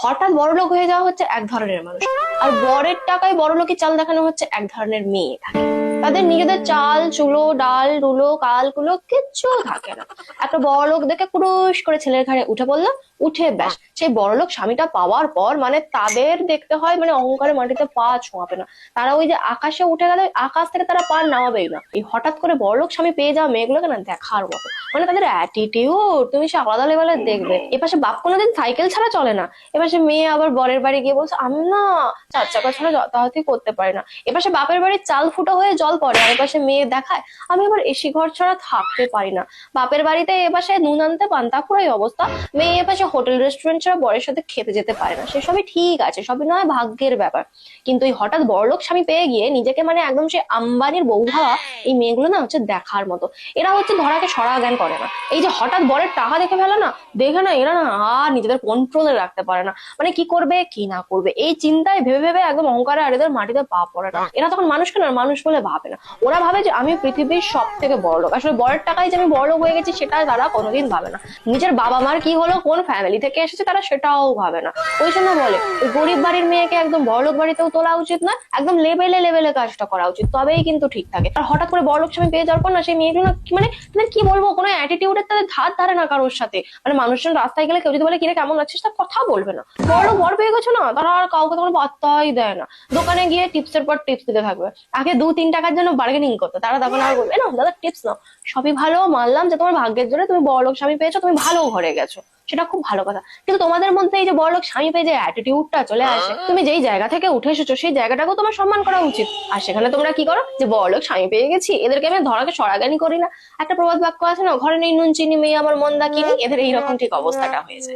হঠাৎ বড়লোক হয়ে যাওয়া হচ্ছে এক ধরনের মানুষ, আর বরের টাকায় বড়লোকি চাল দেখানো হচ্ছে এক ধরনের মেয়ে থাকে। তাদের নিজেদের চাল চুলো ডাল ডুলো কাল কুলো কিচ্ছু থাকে না। একটা বড়লোক দেখে কুরুশ করে ছেলের ঘাড়ে উঠে পড়লো, উঠে ব্যাস সেই বড়লোক স্বামীটা পাওয়ার পর মানে তাদের দেখতে হয় মানে অহংকারে মাটিতে পা ছোঁয়াবে না। তারা ওই যে আকাশে উঠে গেলে আকাশ থেকে তারা পা নামাবেই না। এই হঠাৎ করে বড়লোক স্বামী পেয়ে যাওয়া মেয়েগুলোকে না দেখার মতো, মানে তাদের অ্যাটিটিউড তুমি সে আলাদা লেভেলের দেখবে। এপাশে বাপ কোনোদিন সাইকেল ছাড়া চলে না, এপাশে মেয়ে আবার বরের বাড়ি গিয়ে বলছে আমি না 4 চাকা ছাড়া যাতায়াতই করতে পারি না। এপাশে বাপের বাড়ির চাল ফুটো হয়ে জল পড়ে, আর এপাশে মেয়ে দেখায় আমি আবার এসি ঘর ছাড়া থাকতে পারি না। বাপের বাড়িতে এপাশে নুন আনতে পান্তা ফুরাই অবস্থা, মেয়ে এপাশে হোটেল রেস্টুরেন্ট ছাড়া বরের সাথে খেতে যেতে পারে না। সেসবই ঠিক আছে, সবই নয় ভাগ্যের ব্যাপার। কিন্তু এই হঠাৎ বড়লোক স্বামী পেয়ে গিয়ে নিজেকে মানে একদম সে আম্বানির বউ ভাবা এই মেয়েগুলো না হচ্ছে দেখার মতো। এরা হচ্ছে ধরাকে সরা জ্ঞান করে না। এই যে হঠাৎ বরের টাকা দেখে ফেলে না, দেখে না এরা না আর নিজেদের কন্ট্রোলে রাখতে পারে না, মানে কি করবে কি না করবে এই চিন্তায় ভেবে ভেবে একদম অহংকারে আর এদের মাটিতে পা পড়ে না। এরা তখন মানুষকে না মানুষ বলে ভাবে না, ওরা ভাবে যে আমি পৃথিবীর সব থেকে বড় লোক। আসলে বরের টাকায় যে আমি বড় লোক হয়ে গেছি সেটা তারা কোনোদিন ভাবে না। নিজের বাবা মার কি হলো, কোন ফ্যামিলি থেকে এসেছে তারা সেটাও ভাবে না। ওই জন্য বলে ওই গরিব বাড়ির মেয়েকে একদম বড়লোক বাড়িতেও তোলা উচিত না, একদম লেভেলে লেভেলে কাজটা করা উচিত, তবেই কিন্তু ঠিক থাকে। আর হঠাৎ করে বড়লোক স্বামী পেয়ে যাওয়ার পর না সেই মেয়েগুলো না মানে কি বলবো কোনো অ্যাটিটিউডের তাদের ধার ধারে না কারোর সাথে। মানে মানুষজন রাস্তায় গেলে কেউ যদি বলে কিরে কেমন আছিস তার কথা বলবে না। বড় বর পেয়ে গেছো না, তারা আর কাউকে তোমার পাত্তাই দেয় না। দোকানে গিয়ে টিপসের পর টিপস দিতে থাকবে। আগে 2-3 টাকার জন্য বার্গেনিং করতো, তারা তখন আর বলবে না দাদা টিপস নাও। সবই ভালো মানলাম যে তোমার ভাগ্যের জন্য তুমি বড়লোক স্বামী পেয়েছো, তুমি ভালো ঘরে গেছো, সেটা খুব ভালো কথা। কিন্তু তোমাদের মধ্যে এই যে বড়লোক স্বামী পেয়ে যে অ্যাটিটিউডটা চলে আসে, তুমি যেই জায়গা থেকে উঠে এসেছো সেই জায়গাটাকেও তোমার সম্মান করা উচিত। আর সেখানে তোমরা কি করো যে বড়লোক স্বামী পেয়ে গেছি এদেরকে আমি ধরাকে সরাগানি করি না। একটা প্রবাদ বাক্য আছে না, ঘরে নেই নুন চিনি মেয়ে আমার মন্দা কিনি, এদের এইরকম ঠিক অবস্থাটা হয়েছে।